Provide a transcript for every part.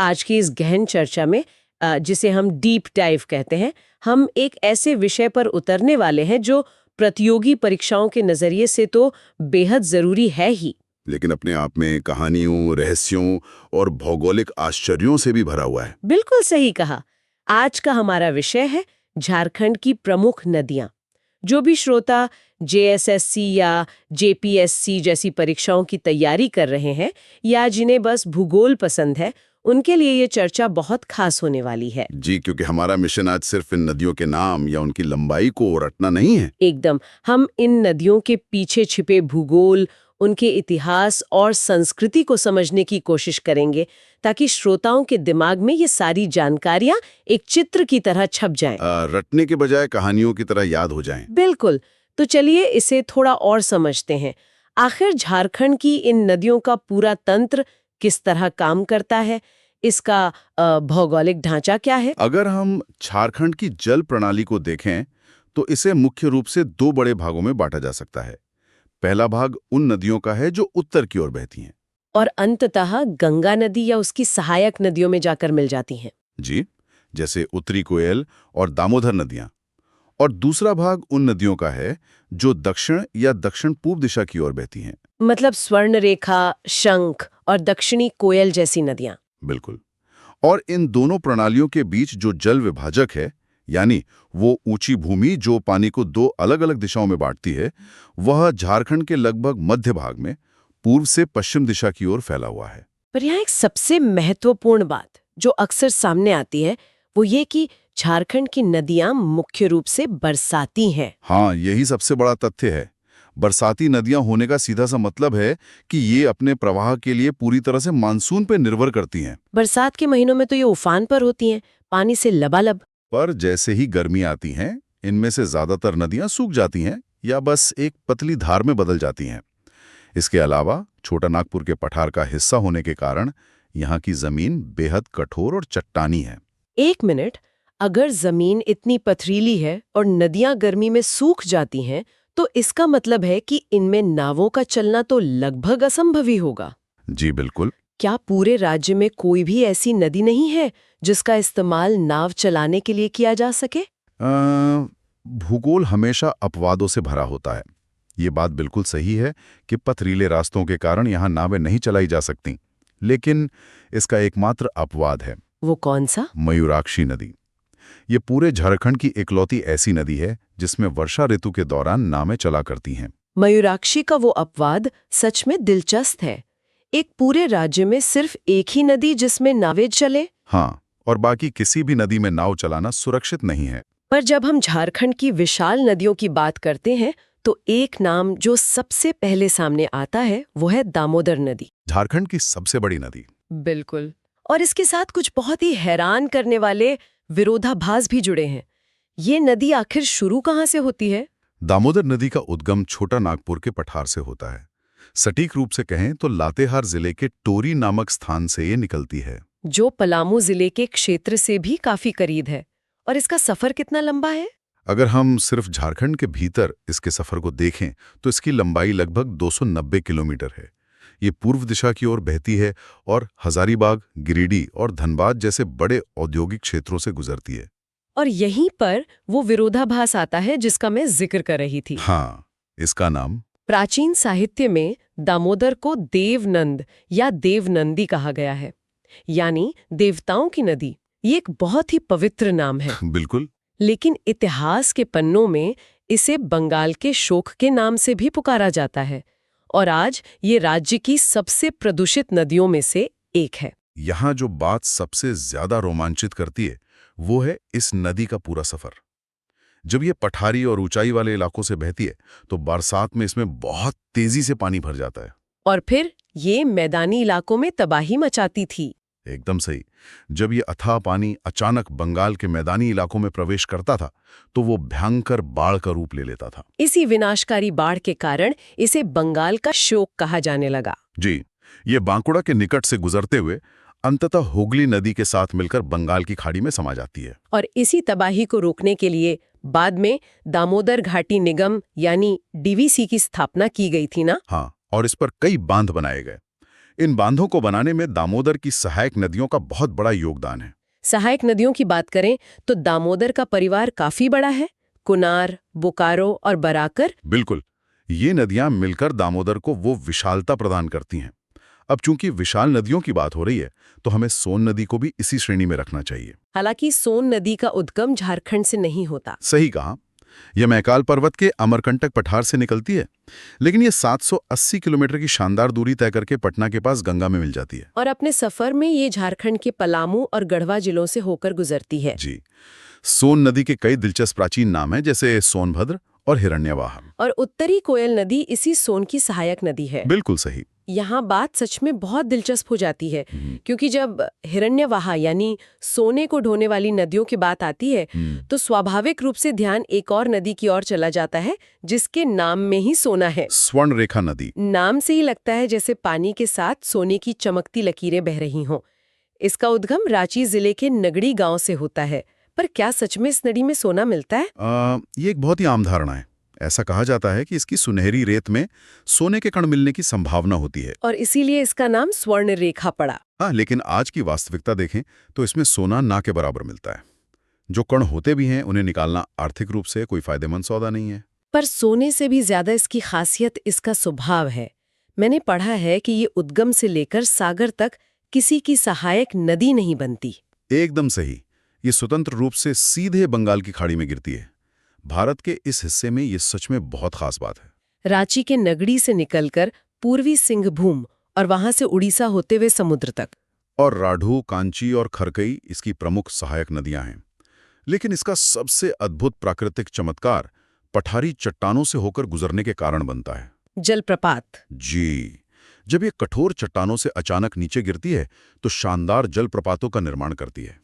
आज की इस गहन चर्चा में जिसे हम डीप डाइव कहते हैं, हम एक ऐसे विषय पर उतरने वाले हैं जो प्रतियोगी परीक्षाओं के नजरिए से तो बेहद जरूरी है ही, लेकिन अपने आप में कहानियों, रहस्यों और भौगोलिक आश्चर्यों से भी भरा हुआ है। बिल्कुल सही कहा। आज का हमारा विषय है झारखंड की प्रमुख नदियां। जो भी श्रोता जेएसएससी या जेपीएससी जैसी परीक्षाओं की तैयारी कर रहे हैं या जिन्हें बस भूगोल पसंद है, उनके लिए ये चर्चा बहुत खास होने वाली है। जी, क्योंकि हमारा मिशन आज सिर्फ इन नदियों के नाम या उनकी लंबाई को रटना नहीं है। एकदम, हम इन नदियों के पीछे छिपे भूगोल, उनके इतिहास और संस्कृति को समझने की कोशिश करेंगे, ताकि श्रोताओं के दिमाग में ये सारी जानकारियां एक चित्र की तरह छप जाएं। रटने के बजाय कहानियों की तरह याद हो जाएं। बिल्कुल। तो चलिए इसे थोड़ा और समझते हैं। आखिर झारखंड की इन नदियों का पूरा तंत्र किस तरह काम करता है? इसका भौगोलिक ढांचा क्या है? अगर हम झारखंड की जल प्रणाली को देखें तो इसे मुख्य रूप से दो बड़े भागों में बांटा जा सकता है। पहला भाग उन नदियों का है जो उत्तर की ओर बहती हैं। और अंततः गंगा नदी या उसकी सहायक नदियों में जाकर मिल जाती हैं। जी, जैसे उत्तरी कोयल और दामोदर नदियां। और दूसरा भाग उन नदियों का है जो दक्षिण या दक्षिण पूर्व दिशा की ओर बहती हैं। मतलब स्वर्ण रेखा, शंख और दक्षिणी कोयल जैसी नदियां। बिल्कुल। और इन दोनों प्रणालियों के बीच जो जल विभाजक है, यानी वो ऊंची भूमि जो पानी को दो अलग-अलग दिशाओं में बांटती है, वह झारखंड के लगभग मध्य भाग में पूर्व से पश्चिम दिशा की ओर फैला हुआ है। पर यहाँ एक सबसे महत्वपूर्ण बात जो अक्सर सामने आती है, वो ये कि झारखंड की नदियां मुख्य रूप से बरसाती हैं। हाँ, यही सबसे बड़ा तथ्य है। बरसाती नदियां होने का सीधा सा मतलब है कि ये अपने प्रवाह के लिए पूरी तरह से मानसून पर निर्भर करती हैं। बरसात के महीनों में तो ये उफान पर होती हैं, पानी से लबालब। पर जैसे ही गर्मी आती हैं, इनमें से ज्यादातर नदियां सूख जाती हैं या बस एक पतली धार में बदल जाती हैं। इसके अलावा छोटा नागपुर के पठार का हिस्सा होने के कारण यहाँ की जमीन बेहद कठोर और चट्टानी है। एक मिनट, अगर जमीन इतनी पथरीली है और नदियां गर्मी में सूख जाती हैं, तो इसका मतलब है कि इनमें नावों का चलना तो लगभग असंभव ही होगा। जी बिल्कुल। क्या पूरे राज्य में कोई भी ऐसी नदी नहीं है जिसका इस्तेमाल नाव चलाने के लिए किया जा सके? भूगोल हमेशा अपवादों से भरा होता है। ये बात बिल्कुल सही है कि पथरीले रास्तों के कारण यहाँ नावें नहीं चलाई जा सकती, लेकिन इसका एकमात्र अपवाद है। वो कौन सा? मयूराक्षी नदी। ये पूरे झारखंड की इकलौती ऐसी नदी है जिसमें वर्षा ऋतु के दौरान नावें चला करती हैं। मयूराक्षी का वो अपवाद सच में दिलचस्प है। एक पूरे राज्य में सिर्फ एक ही नदी जिसमें नावें चले? हाँ, और बाकी किसी भी नदी में नाव चलाना सुरक्षित नहीं है। पर जब हम झारखंड की विशाल नदियों की बात करते हैं, तो एक नाम जो सबसे पहले सामने आता है वो है दामोदर नदी। झारखंड की सबसे बड़ी नदी। बिल्कुल। और इसके साथ कुछ बहुत ही हैरान करने वाले विरोधाभास भी जुड़े हैं। ये नदी आखिर शुरू कहाँ से होती है? दामोदर नदी का उद्गम छोटा नागपुर के पठार से होता है। सटीक रूप से कहें तो लातेहार जिले के टोरी नामक स्थान से ये निकलती है, जो पलामू जिले के क्षेत्र से भी काफी करीब है। और इसका सफर कितना लंबा है? अगर हम सिर्फ झारखंड के भीतर इसके सफर को देखें तो इसकी लंबाई लगभग 290 किलोमीटर है। ये पूर्व दिशा की ओर बहती है और हजारीबाग, गिरिडीह और धनबाद जैसे बड़े औद्योगिक क्षेत्रों से गुजरती है। और यहीं पर वो विरोधाभास आता है जिसका मैं जिक्र कर रही थी। हाँ, इसका नाम प्राचीन साहित्य में दामोदर को देवनंद या देवनंदी कहा गया है, यानी देवताओं की नदी। ये एक बहुत ही पवित्र नाम है। बिल्कुल। लेकिन इतिहास के पन्नों में इसे बंगाल के शोक के नाम से भी पुकारा जाता है और आज ये राज्य की सबसे प्रदूषित नदियों में से एक है। यहाँ जो बात सबसे ज्यादा रोमांचित करती है वो है इस नदी का पूरा सफर। जब ये पठारी और ऊंचाई वाले इलाकों से बहती है तो बरसात में इसमें बहुत तेजी से पानी भर जाता है और फिर ये मैदानी इलाकों में तबाही मचाती थी। एकदम सही। जब ये अथाह पानी अचानक बंगाल के मैदानी इलाकों में प्रवेश करता था तो वो भयंकर बाढ़ का रूप ले लेता था। इसी विनाशकारी बाढ़ के कारण इसे बंगाल का शोक कहा जाने लगा। जी, ये बांकुड़ा के निकट से गुजरते हुए अंततः हुगली नदी के साथ मिलकर बंगाल की खाड़ी में समा जाती है। और इसी तबाही को रोकने के लिए बाद में दामोदर घाटी निगम यानी डीवीसी की स्थापना की गई थी ना? हाँ, और इस पर कई बांध बनाए गए। इन बांधों को बनाने में दामोदर की सहायक नदियों का बहुत बड़ा योगदान है। सहायक नदियों की बात करें तो दामोदर का परिवार काफी बड़ा है। कुनार, बोकारो और बराकर। बिल्कुल, ये नदियां मिलकर दामोदर को वो विशालता प्रदान करती हैं। अब चूंकि विशाल नदियों की बात हो रही है, तो हमें सोन नदी को भी इसी श्रेणी में रखना चाहिए। हालांकि सोन नदी का उद्गम झारखंड से नहीं होता। सही कहा, यह मैकाल पर्वत के अमरकंटक पठार से निकलती है, लेकिन ये 780 किलोमीटर की शानदार दूरी तय करके पटना के पास गंगा में मिल जाती है। और अपने सफर में ये झारखंड के पलामू और गढ़वा जिलों से होकर गुजरती है। जी, सोन नदी के कई दिलचस्प प्राचीन नाम हैं, जैसे सोनभद्र और हिरण्यवाह। और उत्तरी कोयल नदी इसी सोन की सहायक नदी है। बिल्कुल सही। यहाँ बात सच में बहुत दिलचस्प हो जाती है, क्योंकि जब हिरण्यवाह यानी सोने को ढोने वाली नदियों की बात आती है, तो स्वाभाविक रूप से ध्यान एक और नदी की ओर चला जाता है जिसके नाम में ही सोना है। स्वर्ण रेखा नदी। नाम से ही लगता है जैसे पानी के साथ सोने की चमकती लकीरें बह रही हों। इसका उद्गम रांची जिले के नगड़ी गांव से होता है। पर क्या सच में इस नदी में सोना मिलता है? ये एक बहुत ही आम धारणा है। ऐसा कहा जाता है कि इसकी सुनहरी रेत में सोने के कण मिलने की संभावना होती है, और इसीलिए इसका नाम स्वर्ण रेखा पड़ा। हाँ, लेकिन आज की वास्तविकता देखें तो इसमें सोना ना के बराबर मिलता है। जो कण होते भी हैं, उन्हें निकालना आर्थिक रूप से कोई फायदेमंद सौदा नहीं है। पर सोने से भी ज्यादा इसकी खासियत इसका स्वभाव है। मैंने पढ़ा है कि ये उद्गम से लेकर सागर तक किसी की सहायक नदी नहीं बनती। एकदम सही। ये स्वतंत्र रूप से सीधे बंगाल की खाड़ी में गिरती है। भारत के इस हिस्से में ये सच में बहुत खास बात है। रांची के नगड़ी से निकलकर पूर्वी सिंहभूम और वहां से उड़ीसा होते हुए समुद्र तक। और राढ़ू, कांची और खरकई इसकी प्रमुख सहायक नदियां हैं। लेकिन इसका सबसे अद्भुत प्राकृतिक चमत्कार पठारी चट्टानों से होकर गुजरने के कारण बनता है। जलप्रपात। जी, जब ये कठोर चट्टानों से अचानक नीचे गिरती है तो शानदार जलप्रपातों का निर्माण करती है।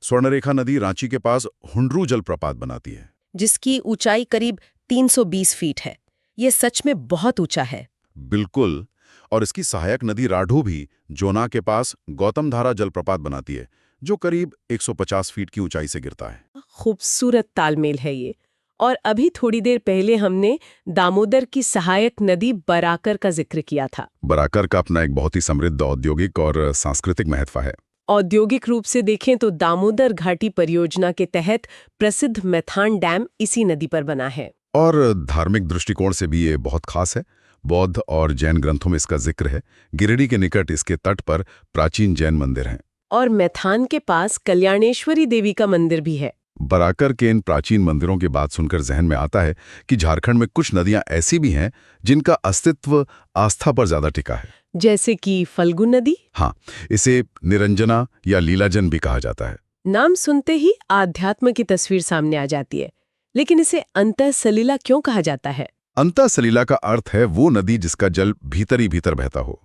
स्वर्णरेखा नदी रांची के पास हुंड्रू जलप्रपात बनाती है, जिसकी ऊंचाई करीब 320 फीट है। ये सच में बहुत ऊंचा है। बिल्कुल। और इसकी सहायक नदी राढ़ू भी जोना के पास गौतमधारा जलप्रपात बनाती है, जो करीब 150 फीट की ऊंचाई से गिरता है। खूबसूरत तालमेल है ये। और अभी थोड़ी देर पहले हमने दामोदर की सहायक नदी बराकर का जिक्र किया था। बराकर का अपना एक बहुत ही समृद्ध औद्योगिक और सांस्कृतिक महत्व है। औद्योगिक रूप से देखें तो दामोदर घाटी परियोजना के तहत प्रसिद्ध मैथान डैम इसी नदी पर बना है। और धार्मिक दृष्टिकोण से भी ये बहुत खास है। बौद्ध और जैन ग्रंथों में इसका जिक्र है। गिरिडीह के निकट इसके तट पर प्राचीन जैन मंदिर हैं। और मैथान के पास कल्याणेश्वरी देवी का मंदिर भी है। बराकर के इन प्राचीन मंदिरों की बात सुनकर जहन में आता है कि झारखंड में कुछ नदियां ऐसी भी हैं जिनका अस्तित्व आस्था पर ज्यादा टिका है। जैसे कि फल्गु नदी। हाँ, इसे निरंजना या लीलाजन भी कहा जाता है। नाम सुनते ही आध्यात्म की तस्वीर सामने आ जाती है। लेकिन इसे अंतःसलिला क्यों कहा जाता है? अंतःसलिला का अर्थ है वो नदी जिसका जल भीतर ही भीतर बहता हो।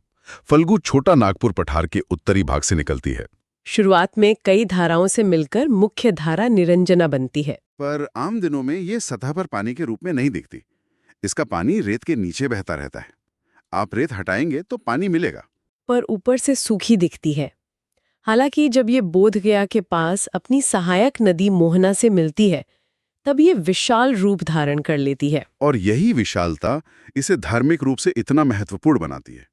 फल्गु छोटा नागपुर पठार के उत्तरी भाग से निकलती है। शुरुआत में कई धाराओं से मिलकर मुख्य धारा निरंजना बनती है। पर आम दिनों में ये सतह पर पानी के रूप में नहीं दिखती। इसका पानी रेत के नीचे बहता रहता है। आप रेत हटाएंगे तो पानी मिलेगा, पर ऊपर से सूखी दिखती है। हालांकि जब ये बोधगया के पास अपनी सहायक नदी मोहना से मिलती है, तब ये विशाल रूप धारण कर लेती है। और यही विशालता इसे धार्मिक रूप से इतना महत्वपूर्ण बनाती है।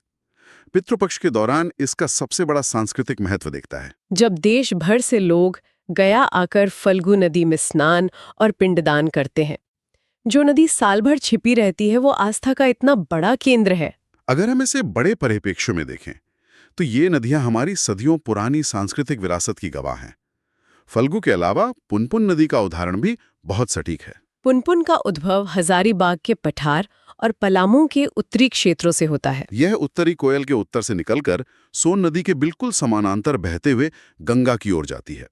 पितृपक्ष के दौरान इसका सबसे बड़ा सांस्कृतिक महत्व दिखता है। जब देश भर से लोग गया आकर फल्गु नदी में स्नान और पिंडदान करते हैं। जो नदी साल भर छिपी रहती है, वो आस्था का इतना बड़ा केंद्र है। अगर हम इसे बड़े परिप्रेक्ष्य में देखें तो ये नदियां हमारी सदियों पुरानी सांस्कृतिक विरासत की गवाह हैं। फल्गु के अलावा पुनपुन नदी का उदाहरण भी बहुत सटीक है। पुनपुन का उद्भव हजारीबाग के पठार और पलामू के उत्तरी क्षेत्रों से होता है। यह उत्तरी कोयल के उत्तर से निकलकर सोन नदी के बिल्कुल समानांतर बहते हुए गंगा की ओर जाती है।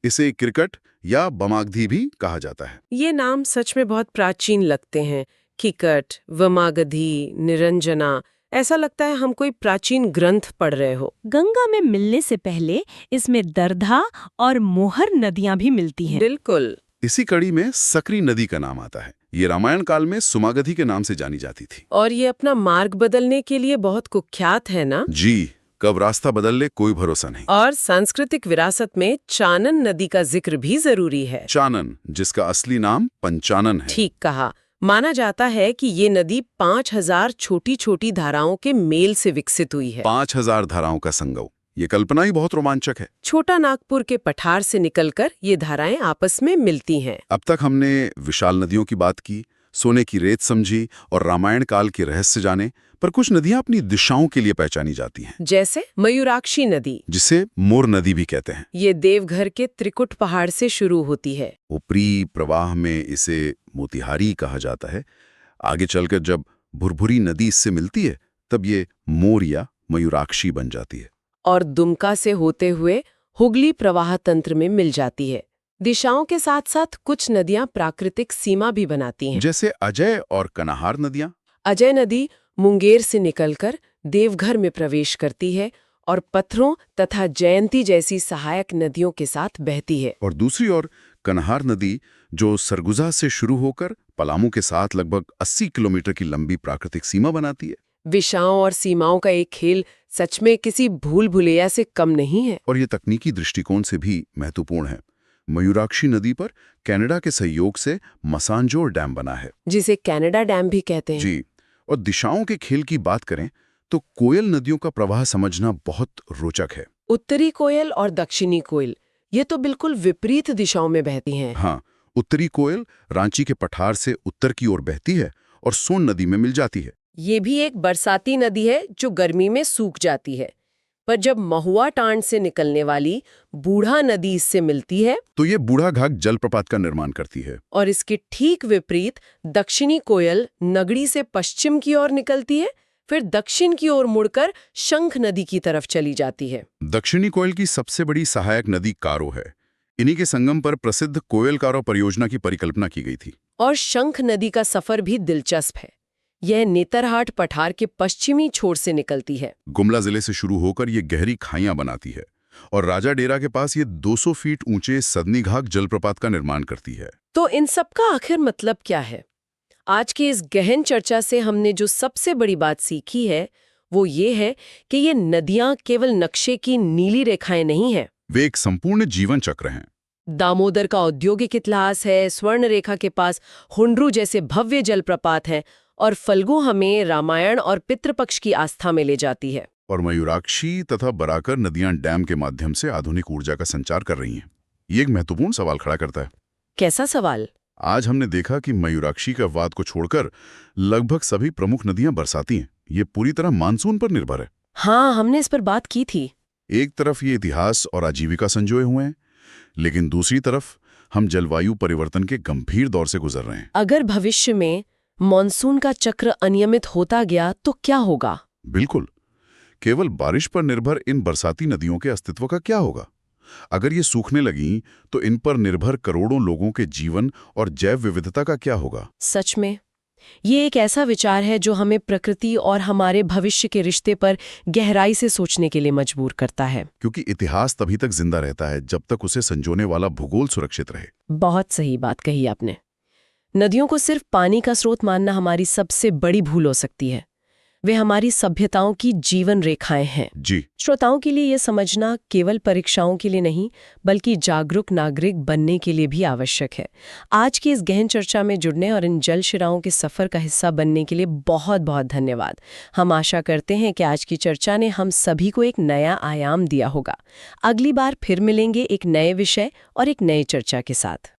इसे क्रिकट या बमागधी भी कहा जाता है। ये नाम सच में बहुत प्राचीन लगते हैं। किकट, वमागधी, निरंजना, ऐसा लगता है हम कोई प्राचीन ग्रंथ पढ़ रहे हो। गंगा में मिलने से पहले इसमें दर्धा और मोहर नदियां भी मिलती हैं। बिल्कुल। इसी कड़ी में सकरी नदी का नाम आता है। ये रामायण काल में सुमागधी के नाम से जानी जाती थी। और ये अपना मार्ग बदलने के लिए बहुत कुख्यात है ना? जी, कब रास्ता बदल ले कोई भरोसा नहीं। और सांस्कृतिक विरासत में चानन नदी का जिक्र भी जरूरी है। चानन, जिसका असली नाम पंचानन है। ठीक कहा। माना जाता है कि ये नदी 5000 छोटी छोटी धाराओं के मेल से विकसित हुई है। 5000 धाराओं का संगम, ये कल्पना ही बहुत रोमांचक है। छोटा नागपुर के पठार से निकलकर ये धाराएं आपस में मिलती हैं। अब तक हमने विशाल नदियों की बात की, सोने की रेत समझी और रामायण काल के रहस्य जाने, पर कुछ नदियां अपनी दिशाओं के लिए पहचानी जाती हैं। जैसे मयूराक्षी नदी, जिसे मोर नदी भी कहते हैं। ये देवघर के त्रिकुट पहाड़ से शुरू होती है। ऊपरी प्रवाह में इसे मोतिहारी कहा जाता है। आगे चलकर जब भुरभुरी नदी इससे मिलती है, तब ये मोर या मयूराक्षी बन जाती है। और दुमका से होते हुए हुगली प्रवाह तंत्र में मिल जाती है। दिशाओं के साथ साथ कुछ नदियां प्राकृतिक सीमा भी बनाती हैं। जैसे अजय और कनाहार नदियां। अजय नदी मुंगेर से निकलकर देवघर में प्रवेश करती है और पत्थरों तथा जयंती जैसी सहायक नदियों के साथ बहती है। और दूसरी ओर कनाहार नदी, जो सरगुजा से शुरू होकर पलामू के साथ लगभग 80 किलोमीटर की लंबी प्राकृतिक सीमा बनाती है। दिशाओं और सीमाओं का एक खेल सच में किसी भूल भुलैया से कम नहीं है। और ये तकनीकी दृष्टिकोण से भी महत्वपूर्ण है। मयूराक्षी नदी पर कनाडा के सहयोग से मसांजोर डैम बना है, जिसे कनाडा डैम भी कहते हैं। जी। और दिशाओं के खेल की बात करें तो कोयल नदियों का प्रवाह समझना बहुत रोचक है। उत्तरी कोयल और दक्षिणी कोयल, ये तो बिल्कुल विपरीत दिशाओं में बहती हैं। हाँ, उत्तरी कोयल रांची के पठार से उत्तर की ओर बहती है और सोन नदी में मिल जाती है। ये भी एक बरसाती नदी है जो गर्मी में सूख जाती है, पर जब महुआ टांड से निकलने वाली बूढ़ा नदी इससे मिलती है तो ये बूढ़ा घाट जलप्रपात का निर्माण करती है। और इसके ठीक विपरीत दक्षिणी कोयल नगड़ी से पश्चिम की ओर निकलती है, फिर दक्षिण की ओर मुड़कर शंख नदी की तरफ चली जाती है। दक्षिणी कोयल की सबसे बड़ी सहायक नदी कारो है। इन्हीं के संगम पर प्रसिद्ध कोयल कारो परियोजना की परिकल्पना की गई थी। और शंख नदी का सफर भी दिलचस्प है। यह नेतरहाट पठार के पश्चिमी छोर से निकलती है। गुमला जिले से शुरू होकर ये गहरी खाइयां बनाती है और राजा डेरा के पास ये 200 फीट ऊंचे सदनी घाट जलप्रपात का निर्माण करती है। तो इन सब का आखिर मतलब क्या है? आज की इस गहन चर्चा से हमने जो सबसे बड़ी बात सीखी है वो ये है कि ये नदियां केवल नक्शे की नीली रेखाएं नहीं हैं। वे एक संपूर्ण जीवन चक्र हैं। दामोदर का औद्योगिक इतिहास है, स्वर्ण रेखा के पास हुंड्रू जैसे भव्य जलप्रपात हैं और फल्गु हमें रामायण और पितृपक्ष की आस्था में ले जाती है। और मयूराक्षी तथा बराकर नदियां डैम के माध्यम से आधुनिक ऊर्जा का संचार कर रही हैं। ये एक महत्वपूर्ण सवाल खड़ा करता है। कैसा सवाल? आज हमने देखा कि मयूराक्षी का वाद को छोड़कर लगभग सभी प्रमुख नदियां बरसाती हैं। ये पूरी तरह मानसून पर निर्भर है। हाँ, हमने इस पर बात की थी। एक तरफ ये इतिहास और आजीविका संजोए हुए हैं, लेकिन दूसरी तरफ हम जलवायु परिवर्तन के गंभीर दौर से गुजर रहे हैं। अगर भविष्य में मॉनसून का चक्र अनियमित होता गया तो क्या होगा? बिल्कुल, केवल बारिश पर निर्भर इन बरसाती नदियों के अस्तित्व का क्या होगा? अगर ये सूखने लगीं तो इन पर निर्भर करोड़ों लोगों के जीवन और जैव विविधता का क्या होगा? सच में ये एक ऐसा विचार है जो हमें प्रकृति और हमारे भविष्य के रिश्ते पर गहराई से सोचने के लिए मजबूर करता है। क्योंकि इतिहास तभी तक जिंदा रहता है जब तक उसे संजोने वाला भूगोल सुरक्षित रहे। बहुत सही बात कही आपने। नदियों को सिर्फ पानी का स्रोत मानना हमारी सबसे बड़ी भूल हो सकती है। वे हमारी सभ्यताओं की जीवन रेखाएं हैं। जी। श्रोताओं के लिए यह समझना केवल परीक्षाओं के लिए नहीं, बल्कि जागरूक नागरिक बनने के लिए भी आवश्यक है। आज की इस गहन चर्चा में जुड़ने और इन जल शिराओं के सफर का हिस्सा बनने के लिए बहुत बहुत धन्यवाद। हम आशा करते हैं कि आज की चर्चा ने हम सभी को एक नया आयाम दिया होगा। अगली बार फिर मिलेंगे एक नए विषय और एक नई चर्चा के साथ।